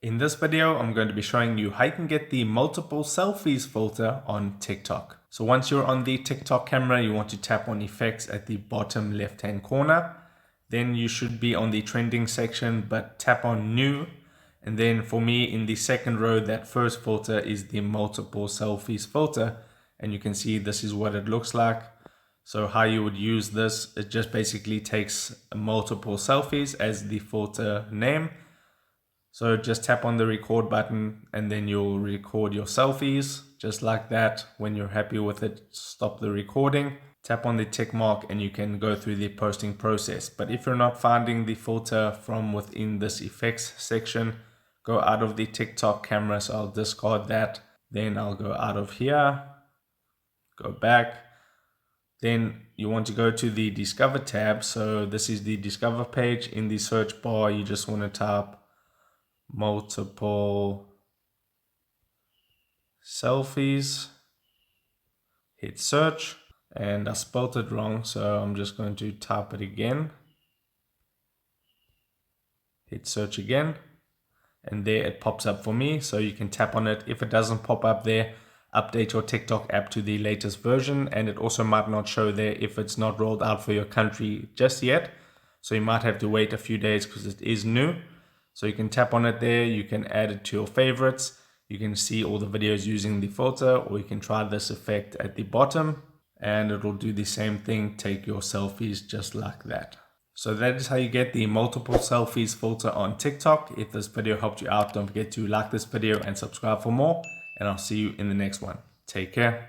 In this video, I'm going to be showing you how you can get the multiple selfies filter on TikTok. So once you're on the TikTok camera, you want to tap on effects at the bottom left-hand corner. Then you should be on the trending section, but tap on new. And then for me in the second row, that first filter is the multiple selfies filter. And you can see this is what it looks like. So how you would use this, it just basically takes multiple selfies as the filter name. So just tap on the record button and then you'll record your selfies just like that. When you're happy with it, stop the recording, tap on the tick mark and you can go through the posting process. But if you're not finding the filter from within this effects section, go out of the TikTok camera. So I'll discard that. Then I'll go out of here, go back. Then you want to go to the Discover tab. So this is the Discover page. In the search bar, you just want to type multiple selfies, hit search, and I spelled it wrong, so I'm just going to type it again, hit search again, and there it pops up for me. So you can tap on it. If it doesn't pop up there, update your TikTok app to the latest version, and it also might not show there if it's not rolled out for your country just yet. So you might have to wait a few days because it is new. So you can tap on it there, you can add it to your favorites, you can see all the videos using the filter, or you can try this effect at the bottom and it will do the same thing, take your selfies just like that. So that is how you get the multiple selfies filter on TikTok. If this video helped you out, don't forget to like this video and subscribe for more, and I'll see you in the next one. Take care.